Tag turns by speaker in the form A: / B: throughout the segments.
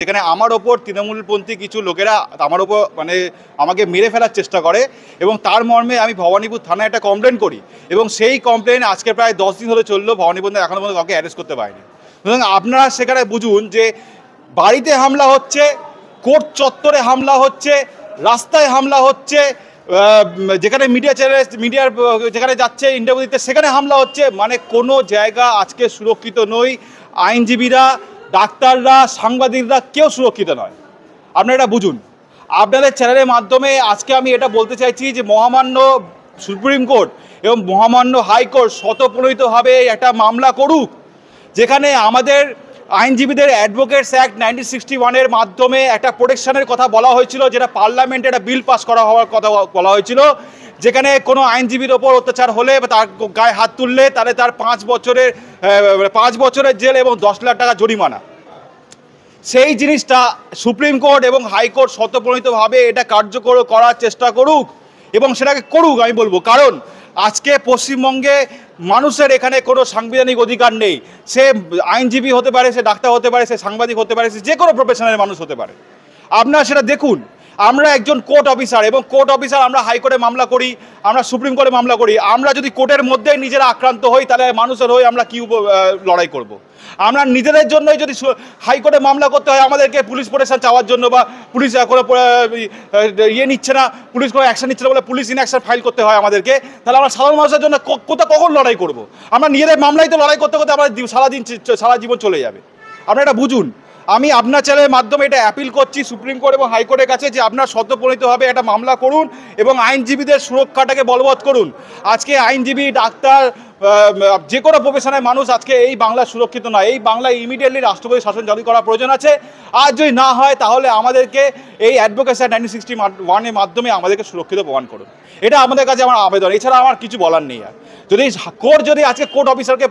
A: সেখানে আমার ওপর তৃণমূলপন্থী কিছু লোকেরা আমার ওপর মানে আমাকে মেরে ফেলার চেষ্টা করে এবং তার মর্মে আমি ভবানীপুর থানায় একটা কমপ্লেন করি এবং সেই কমপ্লেন আজকে প্রায় 10 দিন ধরে চললো, ভবানীপুর এখনও পর্যন্ত কাউকে অ্যারেস্ট করতে পারেনি। সুতরাং আপনারা সেখানে বুঝুন যে বাড়িতে হামলা হচ্ছে, কোর্ট চত্বরে হামলা হচ্ছে, রাস্তায় হামলা হচ্ছে, যেখানে মিডিয়ার যেখানে যাচ্ছে ইন্টারভিউ দিতে সেখানে হামলা হচ্ছে, মানে কোনো জায়গা আজকে সুরক্ষিত নই। আইনজীবীরা, ডাক্তাররা, সাংবাদিকরা কেউ সুরক্ষিত নয়। আপনারা এটা বুঝুন। আপনাদের চ্যানেলের মাধ্যমে আজকে আমি এটা বলতে চাইছি যে মহামান্য সুপ্রিম কোর্ট এবং মহামান্য হাইকোর্ট স্বতঃপ্রণোদিতভাবে একটা মামলা করুক, যেখানে আমাদের আইনজীবীদের অ্যাডভোকেটস অ্যাক্ট 1961-এর মাধ্যমে একটা প্রোটেকশনের কথা বলা হয়েছিল, যেটা পার্লামেন্টে একটা বিল পাস করা হওয়ার কথা বলা হয়েছিল, যেখানে কোনো আইনজীবীর ওপর অত্যাচার হলে বা তার গায়ে হাত তুললে তাহলে তার 5 বছরের জেল এবং 10 লাখ টাকা জরিমানা। সেই জিনিসটা সুপ্রিম কোর্ট এবং হাইকোর্ট স্বতঃপ্রণোদিতভাবে এটা কার্যকর করার চেষ্টা করুক এবং সেটাকে করুক আমি বলবো। কারণ আজকে পশ্চিমবঙ্গে মানুষের এখানে কোনো সাংবিধানিক অধিকার নেই। সে আইনজীবী হতে পারে, সে ডাক্তার হতে পারে, সে সাংবাদিক হতে পারে, সে যে কোনো প্রফেশনের মানুষ হতে পারে। আপনারা সেটা দেখুন। আমরা একজন কোর্ট অফিসার এবং কোর্ট অফিসার, আমরা হাইকোর্টে মামলা করি, আমরা সুপ্রিম কোর্টে মামলা করি। আমরা যদি কোর্টের মধ্যেই নিজেরা আক্রান্ত হই তাহলে মানুষের হয়ে আমরা কী লড়াই করব? আমরা নিজেদের জন্যই যদি হাইকোর্টে মামলা করতে হয় আমাদেরকে পুলিশ প্রোটেকশন চাওয়ার জন্য বা পুলিশ কোনো নিচ্ছে না, পুলিশ কোনো অ্যাকশন নিচ্ছে না বলে পুলিশ ইনঅ্যাকশন ফাইল করতে হয় আমাদেরকে, তাহলে আমরা সাধারণ মানুষের জন্য কখন লড়াই করব? আমরা নিজেদের মামলায় তো লড়াই করতে করতে আমার সারা জীবন চলে যাবে। আপনারা এটা বুঝুন। আমি আপনার চ্যানেলের মাধ্যমে এটা অ্যাপিল করছি সুপ্রিম কোর্ট এবং হাইকোর্টের কাছে যে আপনার স্বতঃপ্রণোদিতভাবে একটা মামলা করুন এবং আইনজীবীদের সুরক্ষাটাকে বলবৎ করুন। আজকে আইনজীবী, ডাক্তার, যে কোনো প্রফেশনের মানুষ আজকে এই বাংলা সুরক্ষিত নয়। এই বাংলায় ইমিডিয়েটলি রাষ্ট্রপতি শাসন জারি করা প্রয়োজন আছে। আর যদি না হয় তাহলে আমাদেরকে এই অ্যাডভোকেটস অ্যাক্ট 1961-এর মাধ্যমে আমাদেরকে সুরক্ষিত প্রমাণ করুন। এটা আমাদের কাছে আমার আবেদন, এছাড়া আমার কিছু বলার নেই। আর যদি আজকে কোর্ট অফিসারকে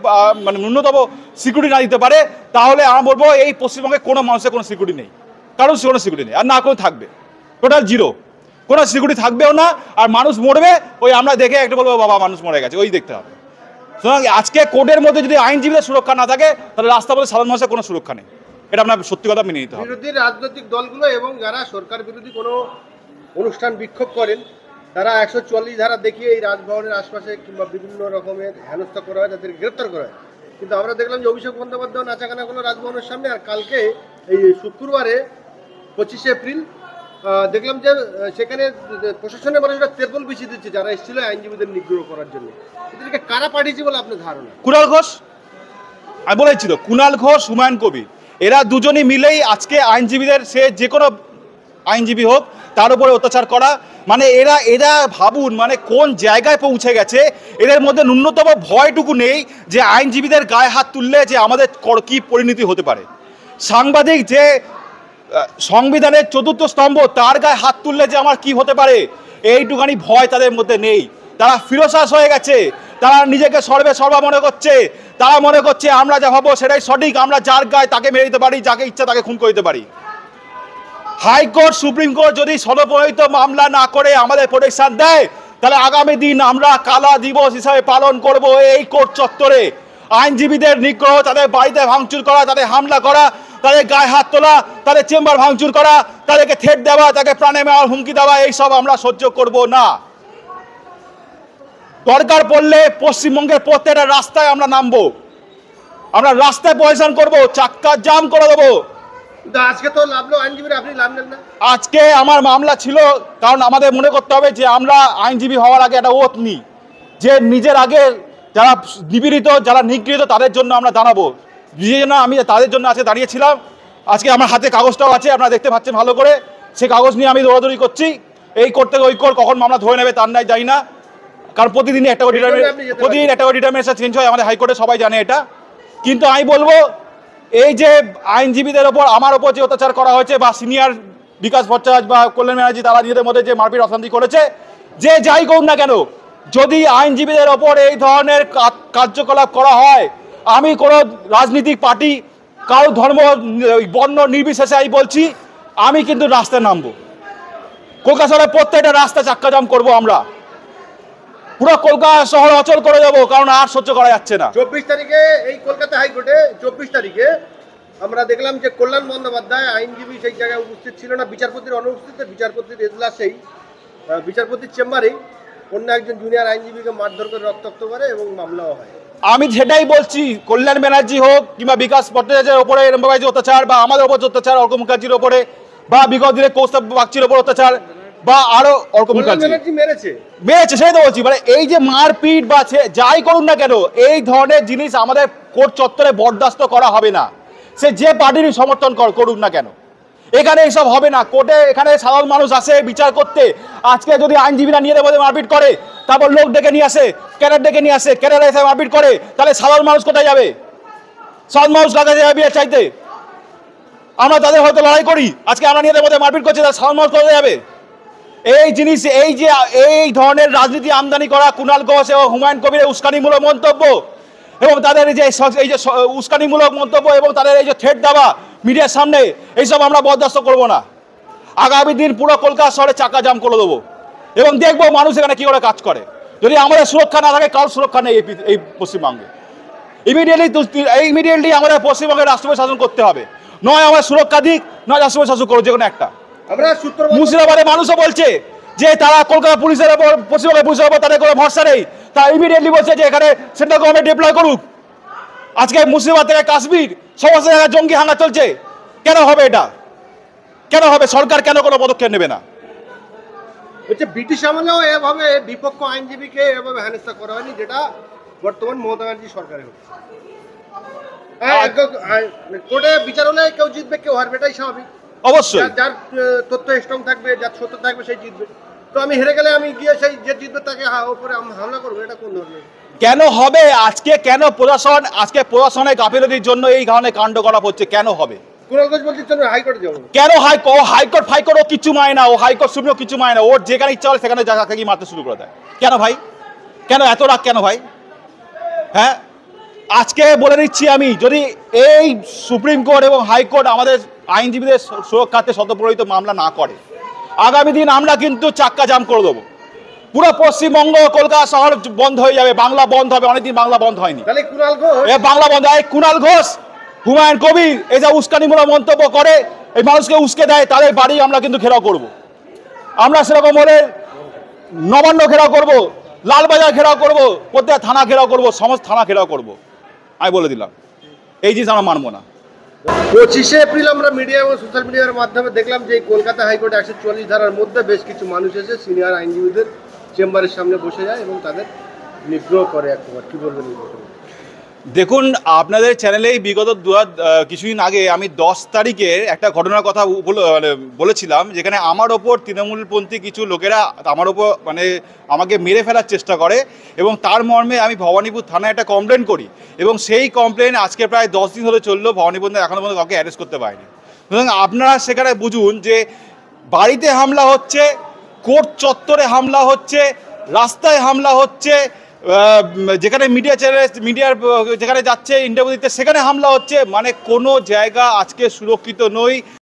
A: মানে ন্যূনতম সিকিউরিটি না দিতে পারে তাহলে আমি বলবো এই পশ্চিমবঙ্গে কোনো মানুষের কোনো সিকিউরিটি নেই, কারণ কোনো সিকিউরিটি নেই আর না কোনো থাকবে, টোটাল জিরো, কোনো সিকিউরিটি থাকবেও না। আর মানুষ মরবে, ওই আমরা দেখে একটা বলবো বাবা মানুষ মরে গেছে, ওই দেখতে হবে। সুতরাং আজকে কোর্টের মধ্যে যদি আইনজীবীদের সুরক্ষা না থাকে তাহলে রাস্তা বলে সাধারণ মানুষের কোনো সুরক্ষা নেই। এটা আপনার সত্যি কথা মেনে নিতে হবে।
B: বিরোধী রাজনৈতিক দলগুলো এবং যারা সরকার বিরোধী কোনো অনুষ্ঠান বিক্ষোভ করেন তারা 144 ধারা দেখিয়ে এই রাজভবনের আশপাশে কিংবা বিভিন্ন রকমের হেনস্থা করা হয়, তাদের গ্রেপ্তার করা হয়। কিন্তু আমরা দেখলাম যে অভিষেক বন্দ্যোপাধ্যায় নাচাগানা করলো রাজভবনের সামনে, আর কালকে এই শুক্রবারে 25শে এপ্রিল দেখলাম যে সেখানে প্রশাসনের মানুষরা তেরপল বিছিয়ে দিচ্ছে যারা এসেছিল আইনজীবীদের নিগ্রহ করার জন্য। এদেরকে কারা পাঠিয়েছে বলে আপনার ধারণা?
A: কুণাল ঘোষ, আমি বলেছিল কুণাল ঘোষ, হুমায়ুন কবির, এরা দুজনই মিলেই আজকে আইনজীবীদের, সে যে কোনো আইনজীবী হোক তার উপরে অত্যাচার করা। মানে এরা ভাবুন মানে কোন জায়গায় পৌঁছে গেছে। এদের মধ্যে ন্যূনতম ভয়টুকু নেই যে আইনজীবীদের গায়ে হাত তুললে যে আমাদের কী পরিণতি হতে পারে। সাংবাদিক যে সংবিধানের 4র্থ স্তম্ভ তার গায়ে হাত তুললে যে আমার কি হতে পারে, এইটুখানি ভয় তাদের মধ্যে নেই। তারা ফিরোসাস হয়ে গেছে, তারা নিজেকে সর্বা মনে করছে। তারা মনে করছে আমরা যা ভাবো সেটাই সঠিক, আমরা যার গায়ে তাকে মেরে দিতে পারি, যাকে ইচ্ছা তাকে খুন করে দিতে পারি। হাইকোর্ট, সুপ্রিম কোর্ট যদি স্বতঃপ্রণোদিত মামলা না করে আমাদের প্রোটেকশন দেয় তাহলে আগামী দিন আমরা কালা দিবস হিসাবে পালন করব এই কোর্ট চত্বরে। আইনজীবীদের নিগ্রহ, তাদের বাড়িতে ভাঙচুর করা, তাদের হামলা করা, তাদের গায়ে হাত তোলা, তাদের চেম্বার ভাঙচুর করা, তাদেরকে থ্রেট দেওয়া, তাকে প্রাণে মারার হুমকি দেওয়া, এইসব আমরা সহ্য করব না। দরকার পড়লে পশ্চিমবঙ্গের প্রত্যেকটা রাস্তায় আমরা নামবো, আমরা রাস্তায় পয়সান করব, চাক্কা জাম করে দেবো।
B: আজকে তো লাভলো আইনজীবীরা, আপনি লাভ নেন না?
A: আজকে আমার মামলা ছিল, কারণ আমাদের মনে করতে হবে যে আমরা আইনজীবী হওয়ার আগে একটা ওথ নিই যে নিজের আগে যারা নিপীড়িত, যারা নিগৃহীত তাদের জন্য আমরা দাঁড়াবো। যে জন্য আমি তাদের জন্য আজকে দাঁড়িয়েছিলাম। আজকে আমার হাতে কাগজটাও আছে, আপনারা দেখতে পাচ্ছেন ভালো করে। সেই কাগজ নিয়ে আমি দৌড়াদৌড়ি করছি। এই করতে ওই কখন মামলা ধরে নেবে তার নাই জানি না, কারণ প্রতিদিনই একটা করে ডিটারমিনেশন চেঞ্জ হয় আমাদের হাইকোর্টে, সবাই জানে এটা। কিন্তু আমি বলবো এই যে আইনজীবীদের ওপর, আমার ওপর যে অত্যাচার করা হয়েছে, বা সিনিয়র বিকাশ ভট্টাচার্য বা কল্যাণ ব্যানার্জি তারা নিজেদের মধ্যে যে মারপিট অশান্তি করেছে, যে যাই করুন না কেন, যদি আইনজীবীদের ওপর এই ধরনের কার্যকলাপ করা হয়, আমি কোনো রাজনৈতিক পার্টি, কারো ধর্ম, বর্ণ নির্বিশেষে আমি বলছি, আমি কিন্তু রাস্তায় নামবো। কলকাতা শহরে প্রত্যেকটা রাস্তা চাক্কা জাম করবো আমরা, পুরো কলকাতা শহর অচল করে দেবো, কারণ আর সহ্য করা যাচ্ছে না।
B: 24 তারিখে এই কলকাতা হাইকোর্টে 24 তারিখে আমরা দেখলাম যে কল্যাণ বন্দ্যোপাধ্যায় আইনজীবী সেই জায়গায় উপস্থিত ছিল না, বিচারপতির অনুপস্থিতিতে বিচারপতির এজলাসেই বিচারপতির চেম্বারেই অন্য একজন জুনিয়র আইনজীবীকে মারধর করে রক্তাক্ত করে এবং মামলাও হয়।
A: আমি সেটাই বলছি, কল্যাণ ব্যানার্জি হোক কিংবা বিকাশ ভট্টাচার্যের ওপরে এরকমভাবে যে অত্যাচার, বা আমাদের ওপর যে অত্যাচার অর্ক মুখার্জির ওপরে, বা বিগত দিনে কৌস্তব বাগচির ওপর অত্যাচার, বা আরো অর্ক মুখার্জি মেরেছে, সেটাই তো বলছি। মানে এই যে মারপিট বা যাই করুন না কেন, এই ধরনের জিনিস আমাদের কোর্ট চত্বরে বরদাস্ত করা হবে না। সে যে পার্টির সমর্থন করুক না কেন, এখানে এইসব হবে না। কোর্টে এখানে সাধারণ মানুষ আসে বিচার করতে। আজকে যদি আইনজীবীরা নিয়ে মধ্যে মারপিট করে, তারপর লোক ডেকে নিয়ে আসে, ক্যাডার ডেকে নিয়ে আসে, ক্যাডার এসে মারপিট করে, তাহলে সাধারণ মানুষ কোথায় যাবে? সাধারণ মানুষ কাছে যাবে বিচার চাইতে? আমরা তাদের হয়তো লড়াই করি, আজকে আমরা নিয়ে মধ্যে মারপিট করছি, তাহলে সাধারণ মানুষ কোথায় যাবে? এই জিনিস, এই যে এই ধরনের রাজনীতি আমদানি করা কুণাল ঘোষ এবং হুমায়ুন কবিরের উস্কানিমূলক মন্তব্য, এবং তাদের এই যে উস্কানিমূলক মন্তব্য এবং তাদের এই যে থ্রেট দেওয়া মিডিয়ার সামনে, এইসব আমরা বরদাস্ত করব না। আগামী দিন পুরো কলকাতা শহরে চাকা জাম করে দেবো এবং দেখবো মানুষ এখানে কী করে কাজ করে। যদি আমাদের সুরক্ষা না থাকে, কারোর সুরক্ষা নেই এই পশ্চিমবঙ্গে। ইমিডিয়েটলি আমাদের পশ্চিমবঙ্গের রাষ্ট্রপতি শাসন করতে হবে, নয় আমাদের সুরক্ষা দিক, নয় রাষ্ট্রপতি শাসন করো, যে কোনো একটা। মুর্শিদাবাদের মানুষও বলছে যে তারা কলকাতা পুলিশের ওপর, পশ্চিমবঙ্গের পুলিশের ওপর তাদের কোনো ভরসা নেই, তারা ইমিডিয়েটলি বলছে যে এখানে সেন্ট্রাল গভর্নমেন্ট ডিপ্লয় করুক। আজকে মুর্শিদাবাদ থেকে কাশ্মীর সমস্ত জায়গায় জঙ্গি হামলা চলছে। কেন হবে এটা? কেন হবে? সরকার কেন কোনো পদক্ষেপ নেবে না?
B: ব্রিটিশ আমলেও এভাবে বিপক্ষ আইনজীবীকে এভাবে হেনস্থা করা হয়নি, যেটা বর্তমান মমতা ব্যানার্জি সরকারে হচ্ছে। কোর্টে বিচার হলে কেউ জিতবে, কেউ হারবে, এটাই স্বাভাবিক।
A: অবশ্যই
B: যার তথ্য স্ট্রং থাকবে, যার সত্য থাকবে, সেই জিতবে। তো আমি হেরে গেলে আমি গিয়ে সেই যে জিতবে তাকে উপরে হামলা করবো, এটা কোন ধরনের?
A: কেন হবে? আজকে কেন প্রশাসনের গাফিলতির জন্য এই ধরনের কাণ্ড করা হচ্ছে? কেন হবে?
B: কুণাল ঘোষ বলছে হাইকোর্টে যাবো।
A: কেন হাইকোর্ট ও কিছু মানে না, ও হাইকোর্ট সুপ্রিম কিছু মানে না, ওর যেখানে ইচ্ছা হয় সেখানে জায়গা থেকে মারতে শুরু করে দেয়। কেন ভাই? কেন এত রাগ কেন ভাই? হ্যাঁ, আজকে বলে দিচ্ছি আমি, যদি এই সুপ্রিম কোর্ট এবং হাইকোর্ট আমাদের আইনজীবীদের সুরক্ষার্থে স্বতঃপ্রণোদিত মামলা না করে, আগামী দিন আমরা কিন্তু চাক্কা জাম করে দেবো। পুরো পশ্চিমবঙ্গ, কলকাতা শহর বন্ধ হয়ে যাবে, বাংলা বন্ধ হবে। অনেকদিন বাংলা বন্ধ হয়নি, বাংলা বন্ধ হয়। কুণাল ঘোষ, হুমায়ুন কবির এই যে উস্কানিমূলক মন্তব্য করে, এই মানুষকে উস্কে দেয়, তাদের বাড়ি আমরা কিন্তু ঘেরাও করব। আমরা সেরকম হলে নবান্ন ঘেরাও করব, লালবাজার ঘেরাও করব, প্রত্যেক থানা ঘেরাও করব, সমস্ত থানা ঘেরাও করব। আমি বলে দিলাম, এই জিনিস আমরা মানবো না।
B: 25শে এপ্রিল আমরা মিডিয়া এবং সোশ্যাল মিডিয়ার মাধ্যমে দেখলাম যে কলকাতা হাইকোর্টে 144 ধারার মধ্যে বেশ কিছু মানুষ এসে সিনিয়র আইনজীবীদের চেম্বারের সামনে বসে যায় এবং তাদের নিগ্রহ করে। একবার কি বলবেন?
A: দেখুন, আপনাদের চ্যানেলেই বিগত কিছুদিন আগে আমি 10 তারিখের একটা ঘটনার কথা বলেছিলাম, যেখানে আমার ওপর তৃণমূলপন্থী কিছু লোকেরা আমাকে মেরে ফেলার চেষ্টা করে, এবং তার মর্মে আমি ভবানীপুর থানায় একটা কমপ্লেন করি, এবং সেই কমপ্লেন আজকে প্রায় 10 দিন ধরে চললো। ভবানীপুর এখনও পর্যন্ত কাউকে অ্যারেস্ট করতে পারেনি। সুতরাং আপনারা সেখানে বুঝুন যে বাড়িতে হামলা হচ্ছে, কোর্ট চত্বরে হামলা হচ্ছে, রাস্তায় হামলা হচ্ছে, যেখানে মিডিয়ার যেখানে যাচ্ছে ইন্টারভিউ দিতে সেখানে হামলা হচ্ছে। মানে কোনো জায়গা আজকে সুরক্ষিত নয়।